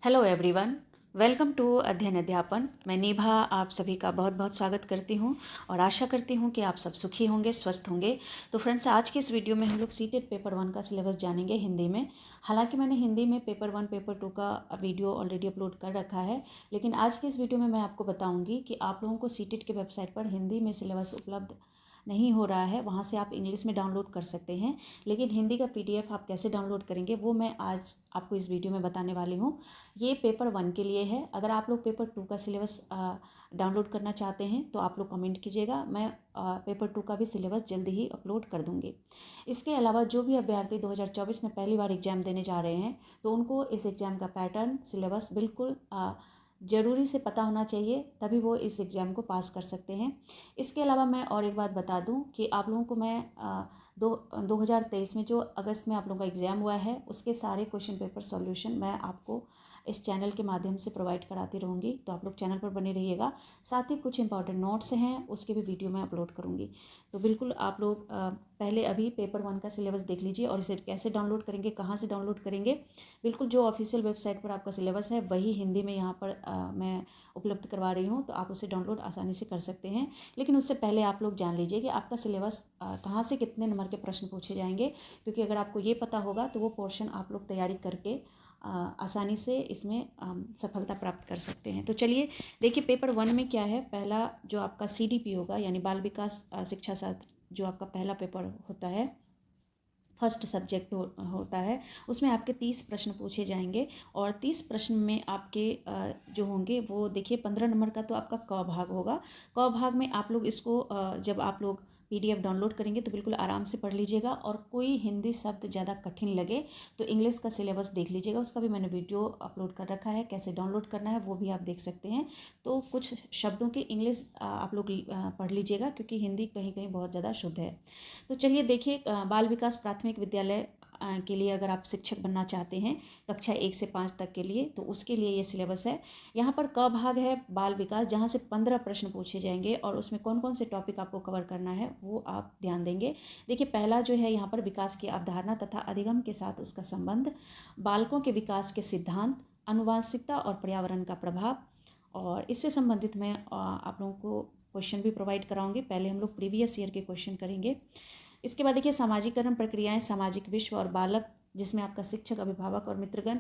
Hello everyone, welcome to अध्ययन अध्यापन। मैं निभा आप सभी का बहुत बहुत स्वागत करती हूं और आशा करती हूं कि आप सब सुखी होंगे, स्वस्थ होंगे। तो फ्रेंड्स, आज की इस वीडियो में हम लोग सीटेट पेपर 1 का सिलेबस जानेंगे हिंदी में। हालांकि मैंने हिंदी में पेपर 1 पेपर 2 का वीडियो ऑलरेडी अपलोड कर रखा है, लेकिन आज की इस वीडियो में मैं आपको बताऊँगी कि आप लोगों को सीटेट के वेबसाइट पर हिंदी में सिलेबस उपलब्ध नहीं हो रहा है, वहाँ से आप इंग्लिश में डाउनलोड कर सकते हैं। लेकिन हिंदी का PDF आप कैसे डाउनलोड करेंगे वो मैं आज आपको इस वीडियो में बताने वाली हूँ। ये पेपर 1 के लिए है। अगर आप लोग पेपर 2 का सिलेबस डाउनलोड करना चाहते हैं तो आप लोग कमेंट कीजिएगा। मैं पेपर 2 का भी सिलेबस जल्दी ही अपलोड कर दूँगी। इसके अलावा जो भी अभ्यर्थी 2024 में पहली बार एग्ज़ाम देने जा रहे हैं तो उनको इस एग्ज़ाम का पैटर्न सिलेबस बिल्कुल ज़रूरी से पता होना चाहिए, तभी वो इस एग्ज़ाम को पास कर सकते हैं। इसके अलावा मैं और एक बात बता दूं कि आप लोगों को मैं 2023 में जो अगस्त में आप लोगों का एग्ज़ाम हुआ है उसके सारे क्वेश्चन पेपर सॉल्यूशन मैं आपको इस चैनल के माध्यम से प्रोवाइड कराती रहूँगी, तो आप लोग चैनल पर बने रहिएगा। साथ ही कुछ इंपॉर्टेंट नोट्स हैं उसके भी वीडियो मैं अपलोड करूँगी। तो बिल्कुल आप लोग पहले अभी पेपर 1 का सिलेबस देख लीजिए और इसे कैसे डाउनलोड करेंगे, कहाँ से डाउनलोड करेंगे। बिल्कुल जो ऑफिशियल वेबसाइट पर आपका सिलेबस है वही हिंदी में यहाँ पर मैं उपलब्ध करवा रही हूँ, तो आप उसे डाउनलोड आसानी से कर सकते हैं। लेकिन उससे पहले आप लोग जान लीजिए कि आपका सिलेबस कहाँ से कितने नंबर के प्रश्न पूछे जाएंगे, क्योंकि अगर आपको ये पता होगा तो वो पोर्शन आप लोग तैयारी करके आसानी से इसमें सफलता प्राप्त कर सकते हैं। तो चलिए देखिए पेपर 1 में क्या है। पहला जो आपका CDP होगा यानी बाल विकास शिक्षा शास्त्र, जो आपका पहला पेपर होता है, फर्स्ट सब्जेक्ट होता है, उसमें आपके 30 प्रश्न पूछे जाएंगे। और 30 प्रश्न में आपके जो होंगे वो देखिए 15 नंबर का तो आपका क भाग होगा। क भाग में आप लोग इसको जब आप लोग PDF डाउनलोड करेंगे तो बिल्कुल आराम से पढ़ लीजिएगा, और कोई हिंदी शब्द ज़्यादा कठिन लगे तो इंग्लिश का सिलेबस देख लीजिएगा। उसका भी मैंने वीडियो अपलोड कर रखा है, कैसे डाउनलोड करना है वो भी आप देख सकते हैं। तो कुछ शब्दों की इंग्लिश आप लोग पढ़ लीजिएगा, क्योंकि हिंदी कहीं कहीं बहुत ज़्यादा शुद्ध है। तो चलिए देखिए, बाल विकास प्राथमिक विद्यालय के लिए अगर आप शिक्षक बनना चाहते हैं कक्षा 1 से 5 तक के लिए, तो उसके लिए ये सिलेबस है। यहाँ पर क भाग है बाल विकास, जहाँ से 15 प्रश्न पूछे जाएंगे और उसमें कौन कौन से टॉपिक आपको कवर करना है वो आप ध्यान देंगे। देखिए पहला जो है यहाँ पर विकास की अवधारणा तथा अधिगम के साथ उसका संबंध, बालकों के विकास के सिद्धांत, आनुवांशिकता और पर्यावरण का प्रभाव। और इससे संबंधित मैं आप लोगों को क्वेश्चन भी प्रोवाइड कराऊंगी। पहले हम लोग प्रीवियस ईयर के क्वेश्चन करेंगे। इसके बाद देखिए सामाजिकरण प्रक्रियाएं, सामाजिक विश्व और बालक, जिसमें आपका शिक्षक, अभिभावक और मित्रगण,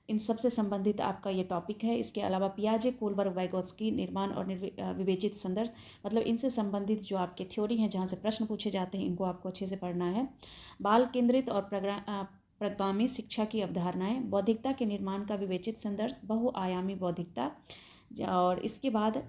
इन सब से संबंधित आपका ये टॉपिक है। इसके अलावा पियाजे, कोलबर्ग, वाइगोत्स्की, निर्माण और विवेचित संदर्भ, मतलब इनसे संबंधित जो आपके थ्योरी हैं जहाँ से प्रश्न पूछे जाते हैं इनको आपको अच्छे से पढ़ना है। बाल केंद्रित और प्रगामी शिक्षा की अवधारणाएं, बौद्धिकता के निर्माण का विवेचित संदर्भ, बहुआयामी बौद्धिकता। और इसके बाद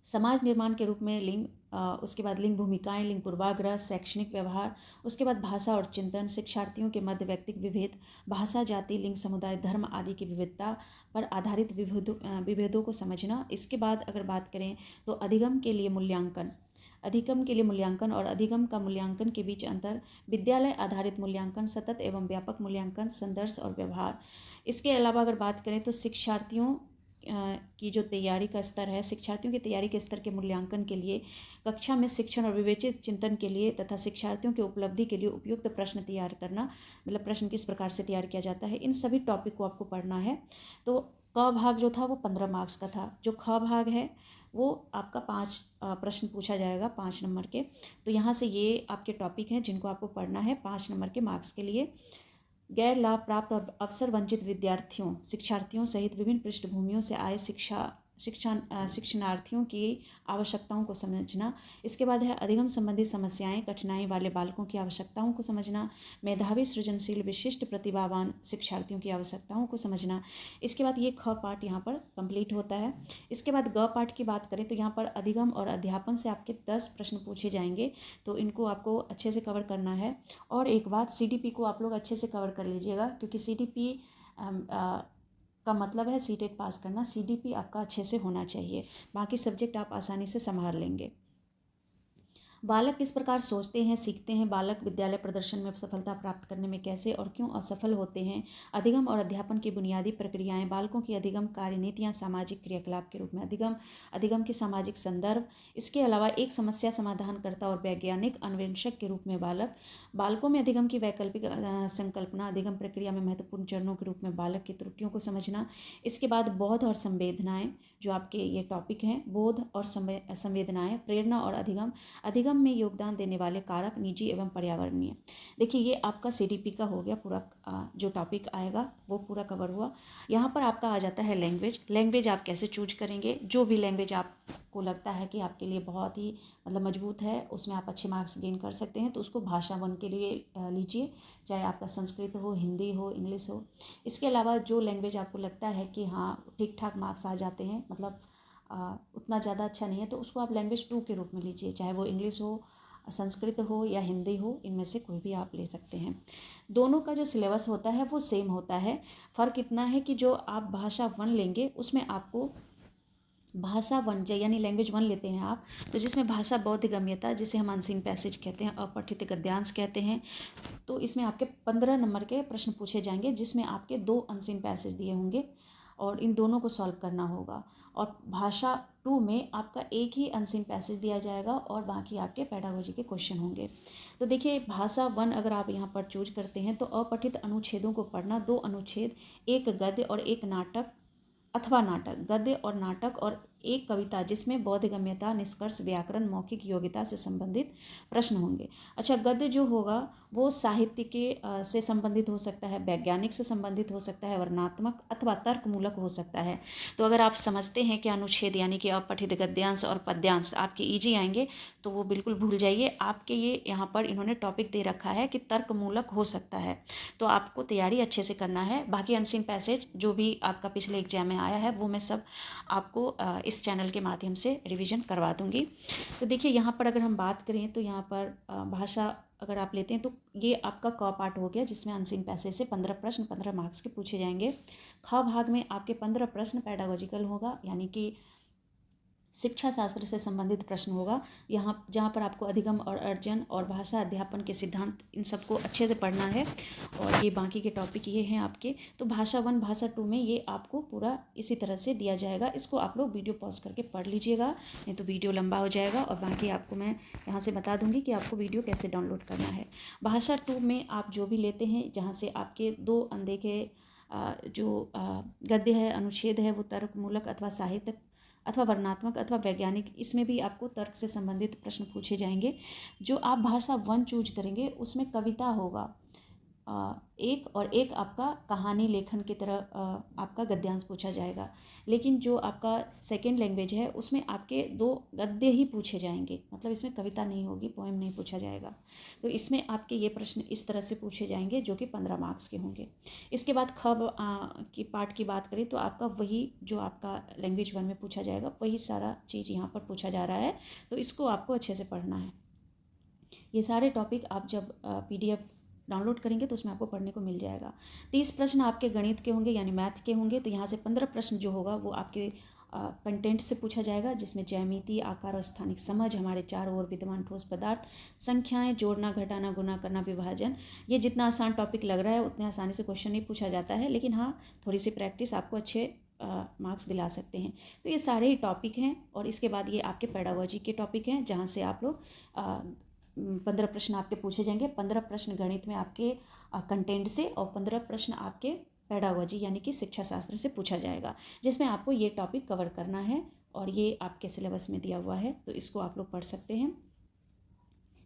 समाज निर्माण के रूप में लिंग, उसके बाद लिंग भूमिकाएं, लिंग पूर्वाग्रह, शैक्षणिक व्यवहार, उसके बाद भाषा और चिंतन, शिक्षार्थियों के मध्य व्यक्तिक विभेद, भाषा, जाति, लिंग, समुदाय, धर्म आदि की विविधता पर आधारित विभेदों को समझना। इसके बाद अगर बात करें तो अधिगम के लिए मूल्यांकन, अधिगम के लिए मूल्यांकन और अधिगम का मूल्यांकन के बीच अंतर, विद्यालय आधारित मूल्यांकन, सतत एवं व्यापक मूल्यांकन, संदर्भ और व्यवहार। इसके अलावा अगर बात करें तो शिक्षार्थियों की जो तैयारी का स्तर है, शिक्षार्थियों की तैयारी के स्तर के मूल्यांकन के लिए, कक्षा में शिक्षण और विवेचित चिंतन के लिए तथा शिक्षार्थियों की उपलब्धि के लिए उपयुक्त प्रश्न तैयार करना, मतलब प्रश्न किस प्रकार से तैयार किया जाता है, इन सभी टॉपिक को आपको पढ़ना है। तो क भाग जो था वो 15 मार्क्स का था। जो ख भाग है वो आपका 5 प्रश्न पूछा जाएगा, 5 नंबर के। तो यहाँ से ये आपके टॉपिक हैं जिनको आपको पढ़ना है 5 नंबर के मार्क्स के लिए। गैर लाभ प्राप्त और अवसर वंचित विद्यार्थियों, शिक्षार्थियों सहित विभिन्न पृष्ठभूमियों से आए शिक्षणार्थियों की आवश्यकताओं को समझना। इसके बाद है अधिगम संबंधी समस्याएं, कठिनाई वाले बालकों की आवश्यकताओं को समझना, मेधावी, सृजनशील, विशिष्ट प्रतिभावान शिक्षार्थियों की आवश्यकताओं को समझना। इसके बाद ये ख पार्ट यहाँ पर कंप्लीट होता है। इसके बाद ग पार्ट की बात करें तो यहाँ पर अधिगम और अध्यापन से आपके 10 प्रश्न पूछे जाएंगे, तो इनको आपको अच्छे से कवर करना है। और एक बात, CDP को आप लोग अच्छे से कवर कर लीजिएगा, क्योंकि CDP का मतलब है सीटेट पास करना। CDP आपका अच्छे से होना चाहिए, बाकी सब्जेक्ट आप आसानी से संभाल लेंगे। बालक किस प्रकार सोचते हैं, सीखते हैं, बालक विद्यालय प्रदर्शन में सफलता प्राप्त करने में कैसे और क्यों असफल होते हैं, अधिगम और अध्यापन की बुनियादी प्रक्रियाएं, बालकों की अधिगम कार्यनीतियां सामाजिक क्रियाकलाप के रूप में, अधिगम अधिगम के सामाजिक संदर्भ, इसके अलावा एक समस्या समाधानकर्ता और वैज्ञानिक अन्वेषक के रूप में बालक, बालकों में अधिगम की वैकल्पिक संकल्पना, अधिगम प्रक्रिया में महत्वपूर्ण चरणों के रूप में बालक की त्रुटियों को समझना, इसके बाद बोध और संवेदनाएं, जो आपके ये टॉपिक हैं, बोध और संवेदनाएं, प्रेरणा और अधिगम, अधिगम में योगदान देने वाले कारक निजी एवं पर्यावरणीय। देखिए ये आपका सीडीपी का हो गया पूरा, जो टॉपिक आएगा वो पूरा कवर हुआ। यहाँ पर आपका आ जाता है लैंग्वेज। लैंग्वेज आप कैसे चूज करेंगे, जो भी लैंग्वेज आपको लगता है कि आपके लिए बहुत ही मतलब मजबूत है, उसमें आप अच्छे मार्क्स गेन कर सकते हैं, तो उसको भाषा 1 के लिए लीजिए, चाहे आपका संस्कृत हो, हिंदी हो, इंग्लिश हो। इसके अलावा जो लैंग्वेज आपको लगता है कि हाँ ठीक ठाक मार्क्स आ जाते हैं, मतलब उतना ज़्यादा अच्छा नहीं है, तो उसको आप लैंग्वेज 2 के रूप में लीजिए, चाहे वो इंग्लिश हो, संस्कृत हो या हिंदी हो, इनमें से कोई भी आप ले सकते हैं। दोनों का जो सिलेबस होता है वो सेम होता है। फ़र्क इतना है कि जो आप भाषा 1 लेंगे उसमें आपको भाषा 1 यानी लैंग्वेज 1 लेते हैं आप, तो जिसमें भाषा बौद्ध गम्यता, जिसे हम अनसीन पैसेज कहते हैं, अपठित गद्यांश कहते हैं, तो इसमें आपके 15 नंबर के प्रश्न पूछे जाएंगे, जिसमें आपके 2 अनसीन पैसेज दिए होंगे और इन दोनों को सॉल्व करना होगा। और भाषा 2 में आपका एक ही अनसीन पैसेज दिया जाएगा और बाकी आपके पेडागोजी के क्वेश्चन होंगे। तो देखिए भाषा 1 अगर आप यहाँ पर चूज करते हैं तो अपठित अनुच्छेदों को पढ़ना, 2 अनुच्छेद, एक गद्य और एक नाटक अथवा नाटक, गद्य और नाटक, और एक कविता जिसमें बोधगम्यता, निष्कर्ष, व्याकरण, मौखिक योग्यता से संबंधित प्रश्न होंगे। अच्छा, गद्य जो होगा वो साहित्य के से संबंधित हो सकता है, वैज्ञानिक से संबंधित हो सकता है, वर्णनात्मक अथवा तर्कमूलक हो सकता है। तो अगर आप समझते हैं कि अनुच्छेद यानी कि अपठित गद्यांश और पद्यांश आपके ईजी आएंगे तो वो बिल्कुल भूल जाइए। आपके ये यहाँ पर इन्होंने टॉपिक दे रखा है कि तर्कमूलक हो सकता है, तो आपको तैयारी अच्छे से करना है। बाकी अनसीन पैसेज जो भी आपका पिछले एग्जाम में आया है वो मैं सब आपको इस चैनल के माध्यम से रिवीजन करवा दूंगी। तो देखिए यहाँ पर अगर हम बात करें तो यहाँ पर भाषा अगर आप लेते हैं तो ये आपका क पार्ट हो गया, जिसमें अनसीन पैसेज से 15 प्रश्न 15 मार्क्स के पूछे जाएंगे। ख भाग में आपके 15 प्रश्न पेडागोजिकल होगा, यानी कि शिक्षा शास्त्र से संबंधित प्रश्न होगा, यहाँ जहाँ पर आपको अधिगम और अर्जन और भाषा अध्यापन के सिद्धांत इन सबको अच्छे से पढ़ना है। और ये बाकी के टॉपिक ये हैं आपके। तो भाषा 1 भाषा 2 में ये आपको पूरा इसी तरह से दिया जाएगा। इसको आप लोग वीडियो पॉज करके पढ़ लीजिएगा, नहीं तो वीडियो लंबा हो जाएगा। और बाकी आपको मैं यहाँ से बता दूँगी कि आपको वीडियो कैसे डाउनलोड करना है। भाषा 2 में आप जो भी लेते हैं, जहाँ से आपके 2 अनदेखे जो गद्य है, अनुच्छेद है, वो तर्कमूलक अथवा साहित्यिक अथवा वर्णनात्मक अथवा वैज्ञानिक, इसमें भी आपको तर्क से संबंधित प्रश्न पूछे जाएंगे। जो आप भाषा 1 चूज करेंगे उसमें कविता होगा एक, और एक आपका कहानी लेखन की तरह आपका गद्यांश पूछा जाएगा। लेकिन जो आपका सेकेंड लैंग्वेज है उसमें आपके 2 गद्य ही पूछे जाएंगे, मतलब इसमें कविता नहीं होगी, पोएम नहीं पूछा जाएगा। तो इसमें आपके ये प्रश्न इस तरह से पूछे जाएंगे जो कि 15 मार्क्स के होंगे। इसके बाद की पार्ट की बात करें तो आपका वही जो आपका लैंग्वेज 1 में पूछा जाएगा वही सारा चीज़ यहाँ पर पूछा जा रहा है, तो इसको आपको अच्छे से पढ़ना है। ये सारे टॉपिक आप जब PDF डाउनलोड करेंगे तो उसमें आपको पढ़ने को मिल जाएगा। 30 प्रश्न आपके गणित के होंगे, यानी मैथ के होंगे। तो यहाँ से 15 प्रश्न जो होगा वो आपके कंटेंट से पूछा जाएगा, जिसमें ज्यामिति, आकार और स्थानिक समझ, हमारे चारों ओर विद्यमान ठोस पदार्थ, संख्याएं, जोड़ना, घटाना, गुना करना, विभाजन। ये जितना आसान टॉपिक लग रहा है उतने आसानी से क्वेश्चन नहीं पूछा जाता है, लेकिन हाँ थोड़ी सी प्रैक्टिस आपको अच्छे मार्क्स दिला सकते हैं। तो ये सारे ही टॉपिक हैं। और इसके बाद ये आपके पेडागोजी के टॉपिक हैं, जहाँ से आप लोग 15 प्रश्न आपके पूछे जाएंगे। 15 प्रश्न गणित में आपके कंटेंट से और 15 प्रश्न आपके पेडागोजी यानी कि शिक्षा शास्त्र से पूछा जाएगा, जिसमें आपको ये टॉपिक कवर करना है। और ये आपके सिलेबस में दिया हुआ है, तो इसको आप लोग पढ़ सकते हैं।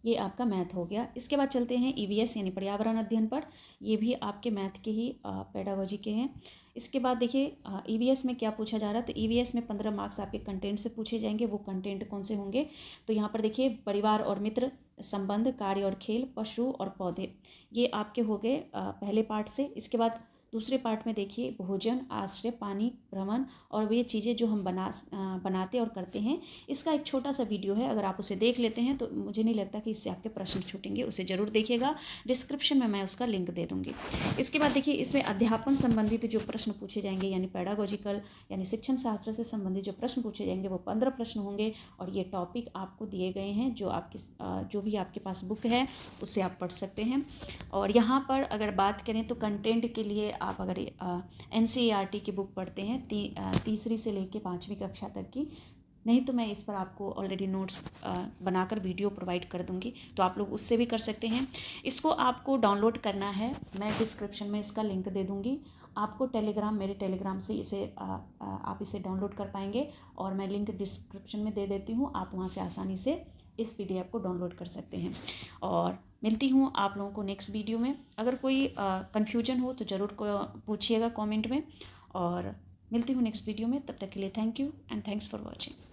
ये आपका मैथ हो गया। इसके बाद चलते हैं EVS यानी पर्यावरण अध्ययन पर। ये भी आपके मैथ के ही पेडागोजी के हैं। इसके बाद देखिए EVS में क्या पूछा जा रहा है। तो EVS में 15 मार्क्स आपके कंटेंट से पूछे जाएंगे। वो कंटेंट कौन से होंगे, तो यहाँ पर देखिए परिवार और मित्र, संबंध, कार्य और खेल, पशु और पौधे, ये आपके हो गए पहले पार्ट से। इसके बाद दूसरे पार्ट में देखिए भोजन, आश्रय, पानी, भ्रमण और वे चीज़ें जो हम बनाते और करते हैं, इसका एक छोटा सा वीडियो है। अगर आप उसे देख लेते हैं तो मुझे नहीं लगता कि इससे आपके प्रश्न छूटेंगे। उसे ज़रूर देखिएगा, डिस्क्रिप्शन में मैं उसका लिंक दे दूँगी। इसके बाद देखिए इसमें अध्यापन संबंधित जो प्रश्न पूछे जाएंगे, यानी पेडागोजिकल यानी शिक्षण शास्त्र से संबंधित जो प्रश्न पूछे जाएंगे वो 15 प्रश्न होंगे। और ये टॉपिक आपको दिए गए हैं, जो भी आपके पास बुक है उससे आप पढ़ सकते हैं। और यहाँ पर अगर बात करें तो कंटेंट के लिए आप अगर NCERT की बुक पढ़ते हैं तीसरी से लेकर 5वीं कक्षा तक की, नहीं तो मैं इस पर आपको ऑलरेडी नोट्स बनाकर वीडियो प्रोवाइड कर दूंगी, तो आप लोग उससे भी कर सकते हैं। इसको आपको डाउनलोड करना है, मैं डिस्क्रिप्शन में इसका लिंक दे दूंगी। आपको मेरे टेलीग्राम से आप इसे डाउनलोड कर पाएंगे और मैं लिंक डिस्क्रिप्शन में दे देती हूँ। आप वहाँ से आसानी से इस PDF को डाउनलोड कर सकते हैं। और मिलती हूँ आप लोगों को नेक्स्ट वीडियो में। अगर कोई कन्फ्यूजन हो तो ज़रूर पूछिएगा कमेंट में, और मिलती हूँ नेक्स्ट वीडियो में। तब तक के लिए thank you and thanks for watching.